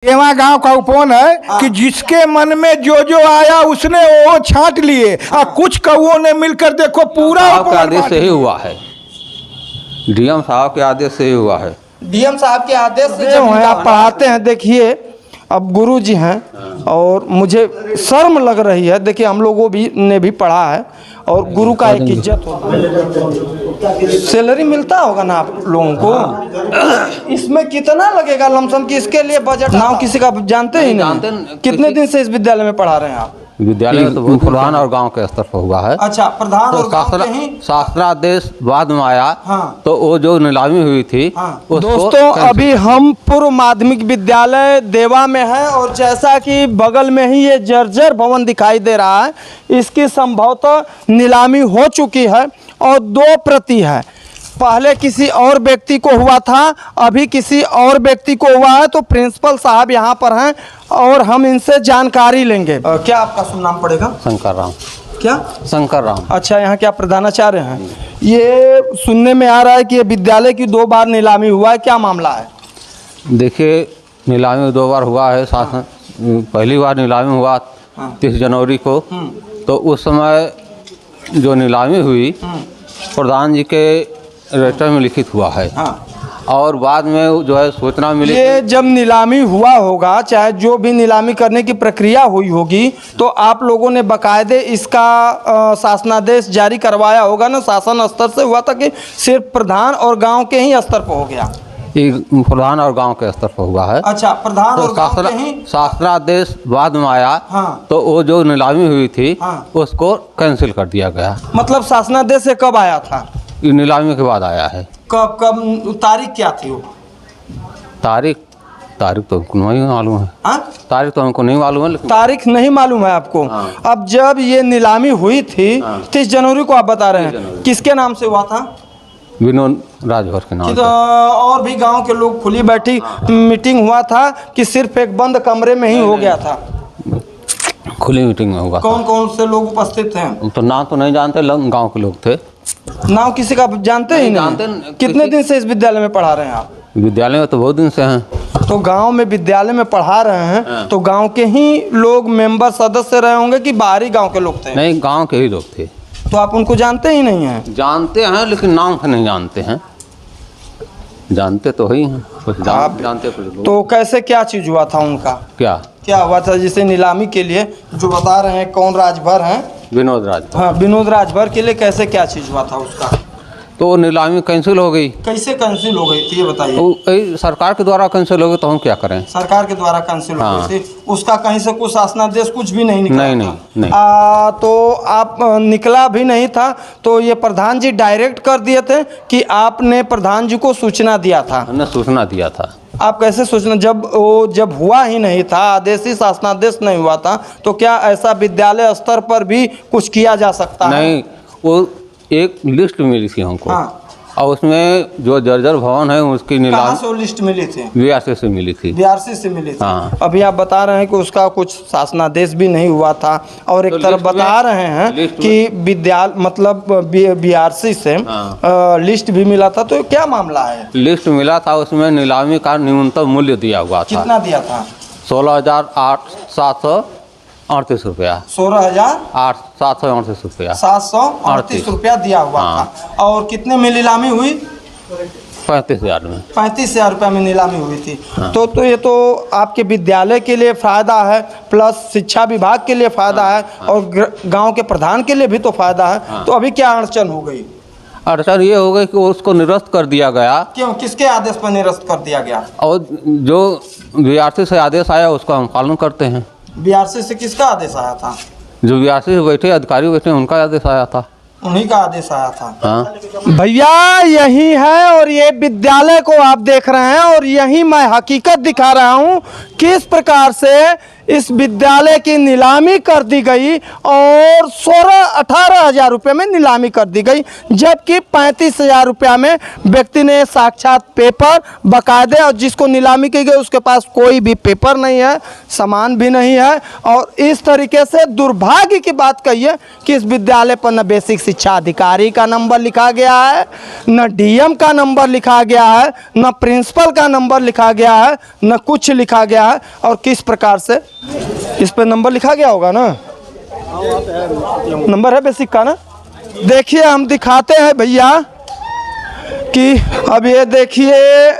एवा गांव का उपवन है कि जिसके मन में जो जो आया उसने वो छांट लिए और कुछ कौओं ने मिलकर देखो पूरा साहब के आदेश से ही हुआ है। डीएम साहब के आदेश से ही हुआ है। डीएम साहब के आदेश से जो है आप पढ़ाते हैं। देखिए अब गुरु जी हैं और मुझे शर्म लग रही है। देखिए हम लोगों भी ने भी पढ़ा है और गुरु का एक इज्जत होता है। सैलरी मिलता होगा ना आप लोगों को। इसमें कितना लगेगा लमसम कि इसके लिए बजट नाम किसी का जानते ही नहीं। कितने दिन से इस विद्यालय में पढ़ा रहे हैं आप? विद्यालय में तो बहुत प्रधान और गांव के स्तर पर हुआ है। अच्छा प्रधान और गांव के ही शास्त्रादेश बाद में आया। हाँ। तो वो जो नीलामी हुई थी दोस्तों अभी हम पूर्व माध्यमिक विद्यालय देवा में हैं और जैसा कि बगल में ही ये जर्जर भवन दिखाई दे रहा है, इसकी संभवतः नीलामी हो चुकी है और 2 प्रति है। पहले किसी और व्यक्ति को हुआ था, अभी किसी और व्यक्ति को हुआ है। तो प्रिंसिपल साहब यहाँ पर हैं और हम इनसे जानकारी लेंगे। क्या आपका शुभ नाम पड़ेगा? शंकर राम। क्या? शंकर राम। अच्छा, यहाँ क्या प्रधानाचार्य हैं? ये सुनने में आ रहा है कि ये विद्यालय की 2 बार नीलामी हुआ है, क्या मामला है? देखिए नीलामी 2 बार हुआ है। शासन पहली बार नीलामी हुआ 30 जनवरी को। तो उस समय जो नीलामी हुई प्रधान जी के रजिस्टर में लिखित हुआ है। और बाद में जो है सूचना मिली। ये जब नीलामी हुआ होगा, चाहे जो भी नीलामी करने की प्रक्रिया हुई होगी, तो आप लोगों ने बाकायदे इसका शासनादेश जारी करवाया होगा ना। शासन स्तर से हुआ था कि सिर्फ प्रधान और गांव के ही स्तर पर हो गया? प्रधान और गांव के स्तर पर हुआ है। अच्छा प्रधान तो और गांव के ही शास्त्रादेश बाद में आया। हाँ। तो वो जो नीलामी हुई थी हाँ। उसको कैंसिल कर दिया गया। मतलब शासनादेश से कब आया था? ये नीलामी के बाद आया है। कब तारीख क्या थी वो? तारीख तो हमको नहीं मालूम है। हाँ? तारीख तो हमको नहीं मालूम है, लेकिन तारीख नहीं मालूम है आपको। हाँ। अब जब ये नीलामी हुई थी 30 जनवरी को आप बता रहे हैं, जनवरी। किसके नाम से हुआ था? विनोद राजभर के नाम तो और भी गांव के लोग खुली बैठी मीटिंग हुआ था कि सिर्फ एक बंद कमरे में ही हो गया था? से खुली मीटिंग में हुआ। कौन कौन से लोग उपस्थित हैं? तो नाम तो नहीं जानते, गांव के लोग थे। नाम किसी का जानते ही नहीं? जानते। कितने दिन से इस विद्यालय में पढ़ा रहे हैं आप? विद्यालय में तो बहुत दिन से हैं। तो गांव में विद्यालय में पढ़ा रहे हैं तो गांव के ही लोग मेंबर सदस्य रहे होंगे कि बाहरी गांव के लोग थे? नहीं, गांव के ही लोग थे। तो आप उनको जानते ही नहीं हैं? जानते हैं लेकिन नाम से नहीं जानते हैं। जानते तो ही हैं, कुछ जानते कुछ लोग। तो कैसे क्या चीज हुआ था उनका? क्या हुआ था? जैसे नीलामी के लिए जो बता रहे हैं, कौन राजभर हैं? विनोद राजभर। हाँ, विनोद राजभर के लिए कैसे क्या चीज हुआ था उसका? तो नीलामी कैंसिल हो गई। कैसे कैंसिल हो गई थी ये बताइए? तो सरकार के द्वारा कैंसिल हो गई, तो हम क्या करें? सरकार के द्वारा कैंसिल हो हाँ। गई थी। उसका कहीं से कुछ शासनादेश कुछ भी नहीं निकला? नहीं। तो आप निकला भी नहीं था तो ये प्रधान जी डायरेक्ट कर दिए थे कि आपने प्रधान जी को सूचना दिया था? हमने सूचना दिया था। आप कैसे सूचना, जब हुआ ही नहीं था, आदेशी शासनादेश नहीं हुआ था, तो क्या ऐसा विद्यालय स्तर पर भी कुछ किया जा सकता है? नहीं, वो एक लिस्ट मिली थी हमको। हाँ। और उसमें जो जर्जर भवन है उसकी कहाँ नीलामी से वो लिस्ट मिली थी? बीआरसी से मिली थी। बीआरसी से मिली थी। हाँ। अभी आप बता रहे हैं कि उसका कुछ शासनादेश भी नहीं हुआ था और एक तो तरफ बता रहे हैं कि विद्यालय मतलब बीआरसी से लिस्ट भी मिला था। तो क्या मामला है? लिस्ट मिला था, उसमें नीलामी का न्यूनतम मूल्य दिया हुआ था। कितना दिया था? 16,738 रुपया। 16,738 रुपया। 738 रुपया दिया हुआ था। और कितने में नीलामी हुई? 35,000 में। 35,000 रुपया में नीलामी हुई थी। तो ये तो आपके विद्यालय के लिए फायदा है, प्लस शिक्षा विभाग के लिए फायदा है और गांव के प्रधान के लिए भी तो फायदा है। तो अभी क्या अड़चन हो गई? अड़चन ये हो गई कि उसको निरस्त कर दिया गया। क्यों? किसके आदेश पर निरस्त कर दिया गया? और जो बीआरसी से आदेश आया उसका हम पालन करते हैं। बीआरसी से किसका आदेश आया था? जो बीआरसी से बैठे अधिकारी बैठे उनका आदेश आया था। उन्हीं का आदेश आया था। हाँ। भैया यही है और ये विद्यालय को आप देख रहे हैं और यही मैं हकीकत दिखा रहा हूँ किस प्रकार से इस विद्यालय की नीलामी कर दी गई और 16-18 हज़ार रुपये में नीलामी कर दी गई, जबकि 35,000 रुपया में व्यक्ति ने साक्षात पेपर बकायदे, और जिसको नीलामी की गई उसके पास कोई भी पेपर नहीं है, सामान भी नहीं है। और इस तरीके से दुर्भाग्य की बात कहिए कि इस विद्यालय पर न बेसिक शिक्षा अधिकारी का नंबर लिखा गया है, न डीएम का नंबर लिखा गया है, न प्रिंसिपल का नंबर लिखा गया है, न कुछ लिखा गया है। और किस प्रकार से इस पर नंबर लिखा गया होगा ना, नंबर है बेसिक का ना। देखिए हम दिखाते हैं भैया कि अब ये देखिए,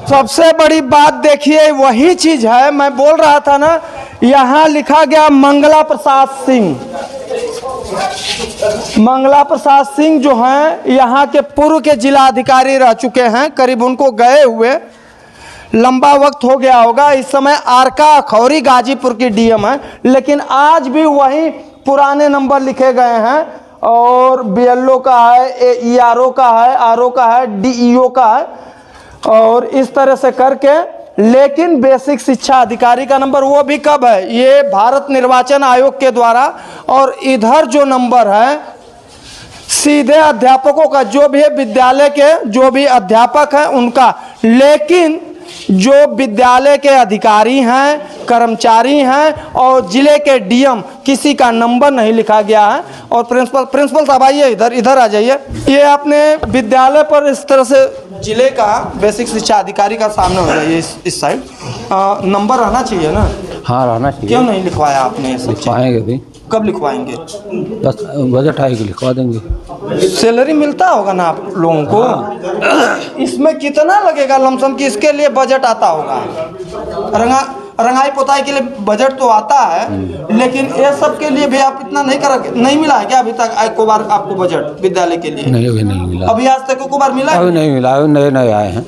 सबसे बड़ी बात देखिए वही चीज़ है, मैं बोल रहा था ना, यहाँ लिखा गया मंगला प्रसाद सिंह। मंगला प्रसाद सिंह जो हैं यहाँ के पूर्व के जिला अधिकारी रह चुके हैं, करीब उनको गए हुए लंबा वक्त हो गया होगा। इस समय आरका अखौरी गाजीपुर की डीएम है, लेकिन आज भी वही पुराने नंबर लिखे गए हैं, और बीएलओ का है, ईआरओ का है, आरओ का है, डीईओ का है, और इस तरह से करके। लेकिन बेसिक शिक्षा अधिकारी का नंबर वो भी कब है, ये भारत निर्वाचन आयोग के द्वारा। और इधर जो नंबर है सीधे अध्यापकों का, जो भी विद्यालय के जो भी अध्यापक हैं उनका, लेकिन जो विद्यालय के अधिकारी हैं, कर्मचारी हैं और जिले के डीएम, किसी का नंबर नहीं लिखा गया है। और प्रिंसिपल साहब आइए, इधर आ जाइए। ये आपने विद्यालय पर इस तरह से जिले का बेसिक शिक्षा अधिकारी का सामने हो जाइए, इस साइड नंबर रहना चाहिए ना। हाँ रहना चाहिए। क्यों नहीं लिखवाया आपने ये सब? लिखवाएंगे भी। कब लिखवाएंगे? बस बजट आएगी लिखवा देंगे। सैलरी मिलता होगा ना आप लोगों को? इसमें कितना लगेगा लमसम कि इसके लिए बजट आता होगा? रंगाई पोताई के लिए बजट तो आता है, लेकिन ये सब के लिए भी आप इतना नहीं करोगे? नहीं मिला है क्या अभी तक एको बार आपको बजट विद्यालय के लिए? नहीं, अभी नहीं मिला। अभी आज तक एको बार मिला? अभी नहीं मिला, अभी नए नए आए हैं।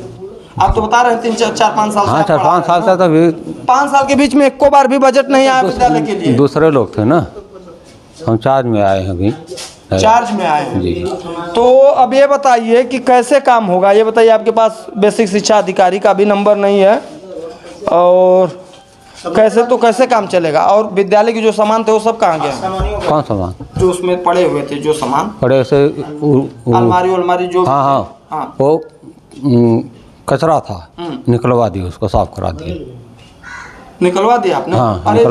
आप तो बता रहे हैं 3-4-5 साल। हाँ 4-5 साल से, तभी 5 साल के बीच में एको बार भी बजट नहीं आया विद्यालय के लिए? दूसरे लोग थे ना, हम चार्ज में आए हैं अभी। चार्ज में आए हैं जी। तो अब ये बताइए कि कैसे काम होगा? ये बताइए, आपके पास बेसिक शिक्षा अधिकारी का भी नंबर नहीं है, और कैसे काम चलेगा? और विद्यालय के जो सामान थे वो सब कहाँ गए? कौन सामान? जो उसमें पड़े हुए थे जो सामान, पड़े से अलमारी जो। हाँ, वो कचरा था, निकलवा दिया, उसको साफ करा दिया। निकलवा दिया आपने? हाँ, अरे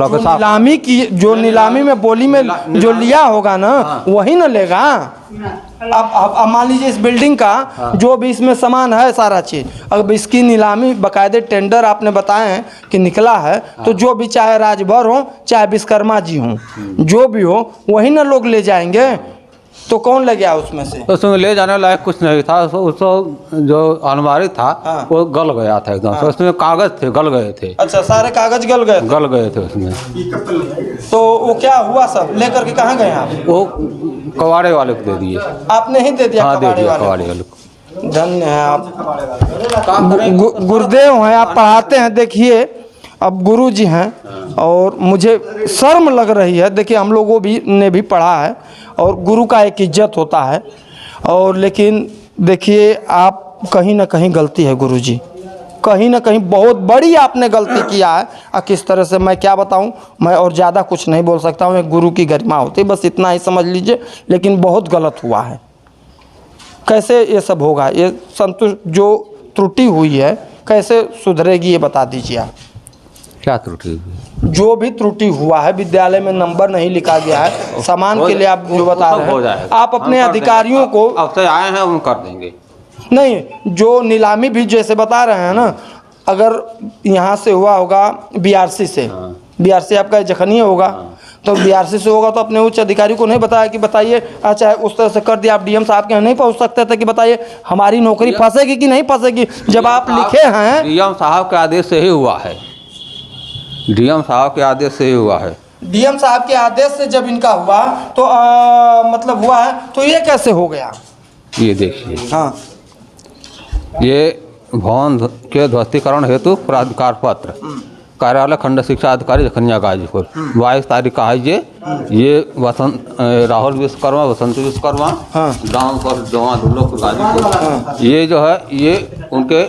जो नीलामी में बोली में जो लिया होगा ना, वही ना लेगा। अब मान लीजिए इस बिल्डिंग का जो भी इसमें सामान है सारा चीज, अब इसकी नीलामी बकायदे टेंडर आपने बताए हैं कि निकला है, तो जो भी चाहे राजभर हो चाहे विश्वकर्मा जी हो, जो भी हो वही ना लोग ले जाएंगे। तो कौन ले गया उसमें से? उसमें ले जाने लायक कुछ नहीं था। उसको जो अलमारी था वो गल गया था एकदम से, उसमें कागज थे गल गए थे। अच्छा, सारे कागज गल गए थे उसमें। तो वो क्या हुआ? सब लेकर के कहाँ गए आप? वो कबाड़े वाले को दे दिए। आपने ही दे दिया? हाँ, दे दिया कबाड़े वाले को। धन्य है आप, गुरुदेव हैं, आप पढ़ाते हैं। देखिए अब गुरु जी हैं और मुझे शर्म लग रही है। देखिए हम लोगों ने भी पढ़ा है और गुरु का एक इज्जत होता है, और लेकिन देखिए आप कहीं ना कहीं गलती है गुरु जी, कहीं ना कहीं बहुत बड़ी आपने गलती किया है। और किस तरह से मैं क्या बताऊं, मैं और ज़्यादा कुछ नहीं बोल सकता हूं। एक गुरु की गरिमा होती है, बस इतना ही समझ लीजिए। लेकिन बहुत गलत हुआ है। कैसे ये सब होगा? ये संतुष्ट जो त्रुटि हुई है कैसे सुधरेगी, ये बता दीजिए आप। क्या त्रुटि हुई? जो भी त्रुटि हुआ है, विद्यालय में नंबर नहीं लिखा गया है, सामान के लिए आप जो बता रहे हैं, आप अपने अधिकारियों को, अब से आए हैं हम कर देंगे। नहीं, जो नीलामी भी जैसे बता रहे हैं ना, अगर यहाँ से हुआ होगा बीआरसी से, बीआरसी आपका जखनी होगा, तो बीआरसी से होगा तो अपने उच्च अधिकारी को नहीं बताया कि बताइए, अच्छा उस तरह से कर दिया। आप डीएम साहब के यहाँ नहीं पहुँच सकते थे कि बताइए हमारी नौकरी फंसेगी कि नहीं फंसेगी? जब आप लिखे हैं, डीएम साहब के आदेश से ही हुआ है, डीएम साहब के आदेश से ही हुआ है। डीएम साहब के आदेश से जब इनका हुआ तो मतलब हुआ है, तो ये कैसे हो गया? ये देखिए, हाँ, ये भवन के ध्वस्तीकरण हेतु प्राधिकार पत्र, कार्यालय खंड शिक्षा अधिकारी जखनिया गाजीपुर, 22 तारीख का है ये राहुल विश्वकर्मा, बसंत विश्वकर्मा, ग्राम पर जमा गाजीपुर। ये जो है ये उनके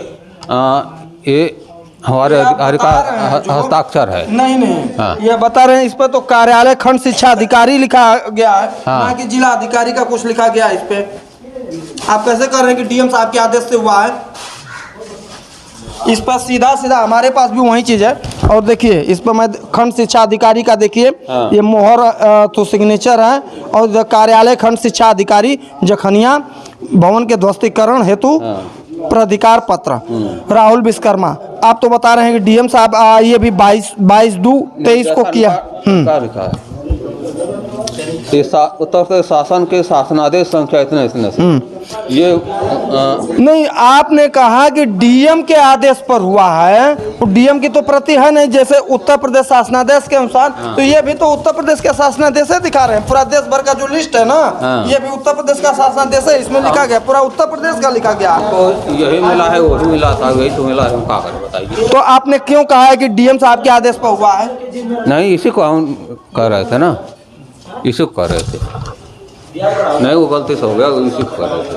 ये हमारे ये आप अधिकारी का बता रहे हैं जो- हस्ताक्षर है। नहीं हाँ। ये बता रहे हैं इस पे तो कार्यालय खंड शिक्षा अधिकारी लिखा गया है, हाँ। ना कि जिला अधिकारी का कुछ लिखा गया है इस पे। आप कैसे कर रहे हैं कि डीएम साहब के आदेश से हुआ है? इस पर सीधा सीधा हमारे पास भी वही चीज है। और देखिए इस पर मैं खंड शिक्षा अधिकारी का देखिए हाँ। ये मोहर तो सिग्नेचर है, और कार्यालय खंड शिक्षा अधिकारी जखनिया भवन के ध्वस्तीकरण हेतु प्राधिकार पत्र राहुल विश्वकर्मा। आप तो बता रहे हैं कि डीएम साहब ये भी 22/2/23 को किया। क्या लिखा है? ये उत्तर प्रदेश शासन के शासनादेश संख्या इतने इतने से ये नहीं, आपने कहा कि डीएम के आदेश पर हुआ है, तो डीएम की तो प्रति है नहीं, जैसे उत्तर प्रदेश शासनादेश के अनुसार। तो ये भी तो उत्तर प्रदेश के शासनादेश है दिखा रहे हैं। पूरा देश भर का जो लिस्ट है ना, ये भी उत्तर प्रदेश का शासनादेश है, इसमें लिखा गया, पूरा उत्तर प्रदेश का लिखा गया। तो यही मिला है, वही मिला था, वही तो मिला है, हम क्या करें बताइए। तो आपने क्यों कहा है कि डीएम साहब के आदेश पर हुआ है? नहीं, इसी को हम कर रहे थे ना, इसी को कर रहे थे। नहीं, वो गलती से हो गया, इसी को कर रहे थे।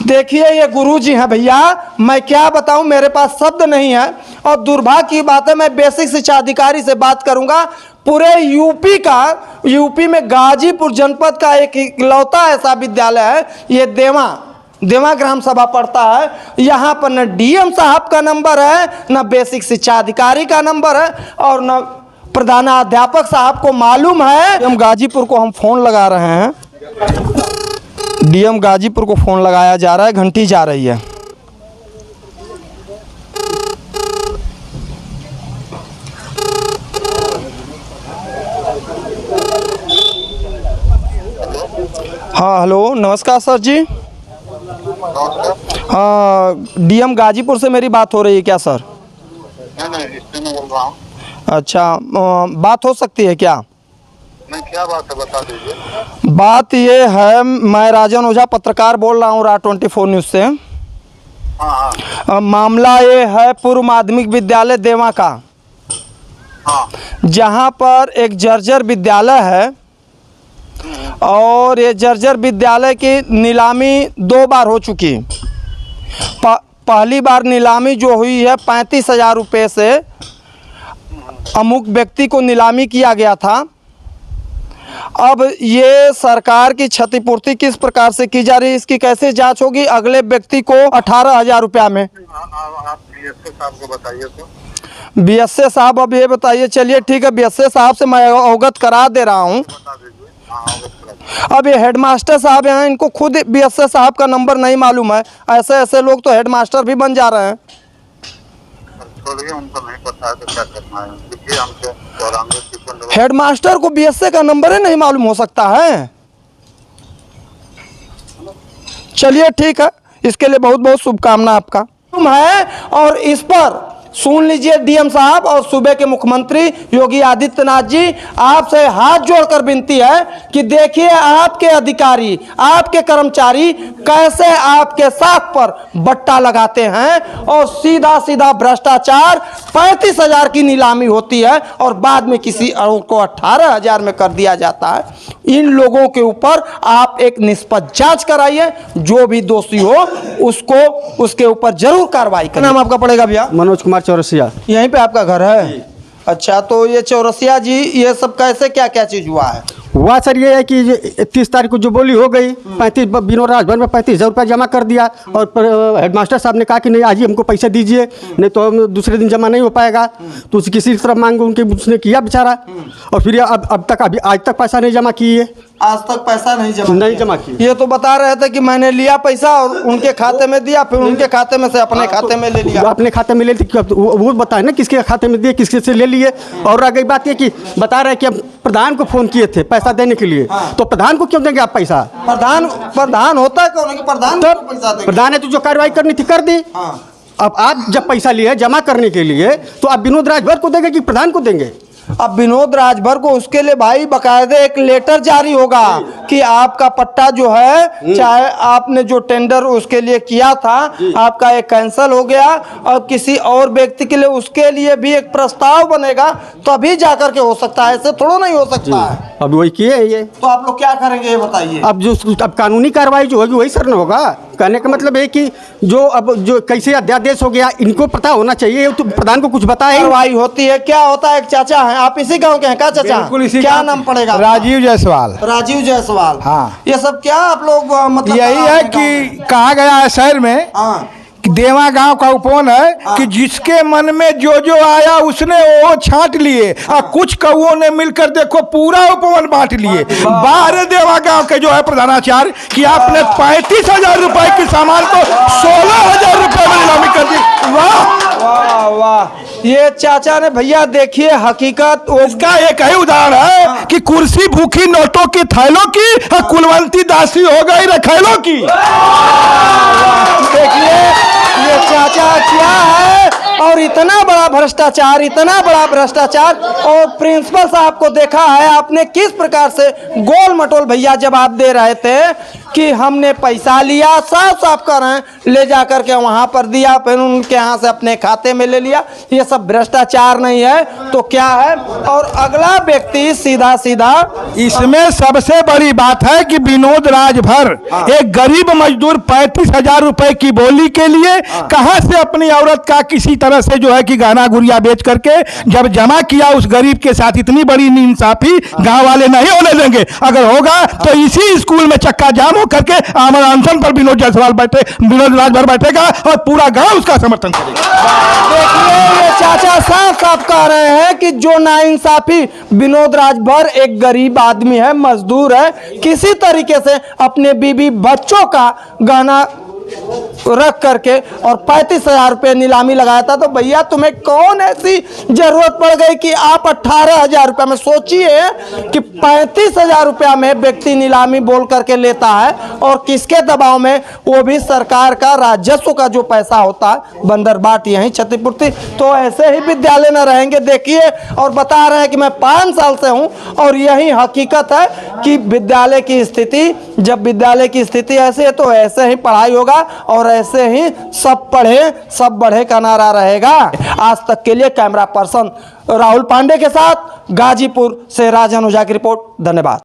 देखिए ये गुरुजी हैं भैया, मैं क्या बताऊं, मेरे पास शब्द नहीं है। और दुर्भाग्य की बात है, मैं बेसिक शिक्षा अधिकारी से बात करूंगा। पूरे यूपी में गाजीपुर जनपद का एक इकलौता ऐसा विद्यालय है, ये देवा ग्राम सभा पढ़ता है। यहाँ पर न डीएम साहब का नंबर है, न बेसिक शिक्षा अधिकारी का नंबर है, और न प्रधानाध्यापक साहब को मालूम है। डीएम गाजीपुर को हम फोन लगा रहे हैं, डीएम गाजीपुर को फोन लगाया जा रहा है, घंटी जा रही है। हाँ हेलो, नमस्कार सर जी। हाँ, डीएम गाजीपुर से मेरी बात हो रही है क्या सर? नहीं, इससे मैं बोल रहा हूँ। अच्छा, बात हो सकती है क्या? नहीं, क्या बात है बता दीजिए। बात ये है, मैं राजन ओझा पत्रकार बोल रहा हूँ RA24 न्यूज़ से। हाँ। मामला ये है पूर्व माध्यमिक विद्यालय देवा का, हाँ। जहाँ पर एक जर्जर विद्यालय है, और ये जर्जर विद्यालय की नीलामी 2 बार हो चुकी। पहली बार नीलामी जो हुई है 35,000 रुपये से अमुक व्यक्ति को नीलामी किया गया था। अब ये सरकार की क्षतिपूर्ति किस प्रकार से की जा रही है, इसकी कैसे जांच होगी? अगले व्यक्ति को 18,000 रुपया में। आप बीएसए साहब को बताइए तो। बीएसए साहब, अब ये बताइए, चलिए ठीक है, बीएसए साहब से मैं अवगत करा दे रहा हूँ। बता दीजिए। हाँ, अवगत करा। अब ये हेडमास्टर साहब हैं, इनको खुद बीएसए साहब का नंबर नहीं मालूम है। ऐसे लोग तो हेडमास्टर भी बन जा रहे हैं। छोड़िए, उनको नहीं पता है तो क्या करना है। देखिए हमसे 94 हेडमास्टर को बीएसए का नंबर ही नहीं मालूम हो सकता है? चलिए ठीक है, इसके लिए बहुत बहुत शुभकामना आपका है। और इस पर सुन लीजिए डीएम साहब और सूबे के मुख्यमंत्री योगी आदित्यनाथ जी, आपसे हाथ जोड़कर विनती है कि देखिए आपके अधिकारी, आपके कर्मचारी कैसे आपके साख पर बट्टा लगाते हैं, और सीधा सीधा भ्रष्टाचार। 35,000 की नीलामी होती है और बाद में किसी और को 18,000 में कर दिया जाता है। इन लोगों के ऊपर आप एक निष्पक्ष जांच कराइए, जो भी दोषी हो उसको उसके ऊपर जरूर कार्रवाई करें। नाम आपका पड़ेगा भैया? मनोज कुमार चौरसिया। यहीं पे आपका घर है? अच्छा, तो ये चौरसिया जी, ये सब कैसे क्या क्या चीज हुआ है? हुआ सर ये है कि 30 तारीख को जो बोली हो गई, 35 विनोद राजभर में 35,000 रुपया जमा कर दिया, और हेडमास्टर साहब ने कहा कि नहीं आज ही हमको पैसे दीजिए, नहीं तो हम दूसरे दिन जमा नहीं हो पाएगा। तो किसी तरफ मांग उनके उसने किया बेचारा, और फिर अब तक अभी आज तक पैसा नहीं जमा किए। आज तक पैसा नहीं जमा किए। ये तो बता रहे थे कि मैंने लिया पैसा और उनके खाते में दिया, फिर उनके खाते में से अपने खाते में ले लिया। अपने खाते में ले ली, वो बताए ना किसके खाते में दिए, किसके से ले लिए। और रह गई बात ये कि बता रहे कि प्रधान को फोन किए थे पैसा देने के लिए। तो प्रधान को क्यों देंगे आप पैसा? प्रधान होता है कौन है कि प्रधान तो को पैसा देंगे? प्रधान है तो जो कार्रवाई करनी थी कर दी। अब आप जब पैसा लिए जमा करने के लिए, तो आप विनोद राजभर को देंगे कि प्रधान को देंगे? अब विनोद राजभर को उसके लिए भाई बाकायदे एक लेटर जारी होगा कि आपका पट्टा जो है, चाहे आपने जो टेंडर उसके लिए किया था आपका एक कैंसिल हो गया, और किसी और व्यक्ति के लिए उसके लिए भी एक प्रस्ताव बनेगा, तभी जाकर के हो सकता है। ऐसे थोड़ा नहीं हो सकता है। अब वही किए हैं ये। तो आप लोग क्या करेंगे ये बताइए। अब कानूनी कार्रवाई जो होगी वही सर न होगा। कहने का मतलब है कि जो कैसे अध्यादेश हो गया इनको पता होना चाहिए, तो प्रधान को कुछ बताए। कार्रवाई होती है, क्या होता है। एक चाचा हैं, आप इसी गांव के हैं क्या चाचा? बिल्कुल इसी क्या गाँव नाम पड़ेगा? राजीव जायसवाल। राजीव जायसवाल। हाँ। ये सब क्या आप लोग मतलब यही कहाँ है हैं गाँव कि में? कहा गया है शहर में हाँ कि देवा गांव का उपवन है कि जिसके मन में जो आया उसने वो छांट लिए और कुछ कौओं ने मिलकर देखो पूरा उपवन बांट लिए। बाहर देवा गांव के जो है प्रधानाचार्य कि आपने 35,000 रुपए के सामान को 16,000 रुपए में नीलामी कर दी। वाह वाह वाह। ये चाचा ने भैया देखिए हकीकत इसका एक ही उदाहरण है कि कुर्सी भूखी नोटों की थैलों की और कुलवंती दासी हो गई रखैलों की। देखिए ये चाचा क्या है, और इतना बड़ा भ्रष्टाचार, इतना बड़ा भ्रष्टाचार। और प्रिंसिपल साहब को देखा है आपने किस प्रकार से गोल मटोल भैया जवाब दे रहे थे कि हमने पैसा लिया, साफ साफ कर रहे हैं, ले जा करके वहां पर दिया, फिर उनके यहाँ से अपने खाते में ले लिया। ये सब भ्रष्टाचार नहीं है तो क्या है। और अगला व्यक्ति सीधा सीधा इसमें सबसे बड़ी बात है कि विनोद राजभर एक गरीब मजदूर 35,000 रुपए की बोली के लिए कहां से अपनी औरत का किसी तरह से जो है कि गहना गुड़िया बेच करके जब जमा किया उस गरीब के साथ, इतनी बड़ी इंसाफी गांव वाले नहीं होने देंगे। अगर होगा तो इसी स्कूल में चक्का जाम हो करके आमरण अनशन पर विनोद जायसवाल विनोद राजभर बैठेगा और पूरा गांव उसका समर्थन करेगा। देखिए ये चाचा साफ साफ कह रहे हैं कि जो नाइंसाफी विनोद राजभर एक गरीब आदमी है, मजदूर है, किसी तरीके से अपने बीबी बच्चों का गहना रख करके और 35,000 रुपये नीलामी लगाया था। तो भैया तुम्हें कौन ऐसी जरूरत पड़ गई कि आप 18,000 रुपये में, सोचिए कि 35,000 रुपया में व्यक्ति नीलामी बोल करके लेता है और किसके दबाव में, वो भी सरकार का राजस्व का जो पैसा होता है बंदरबाट यहीं क्षतिपूर्ति। तो ऐसे ही विद्यालय न रहेंगे। देखिए और बता रहे हैं कि मैं 5 साल से हूं और यही हकीकत है कि विद्यालय की स्थिति, जब विद्यालय की स्थिति ऐसी है तो ऐसे ही पढ़ाई होगा और ऐसे ही सब पढ़े सब बढ़े का नारा रहेगा। आज तक के लिए कैमरा पर्सन राहुल पांडे के साथ गाजीपुर से राजन ओझा की रिपोर्ट। धन्यवाद।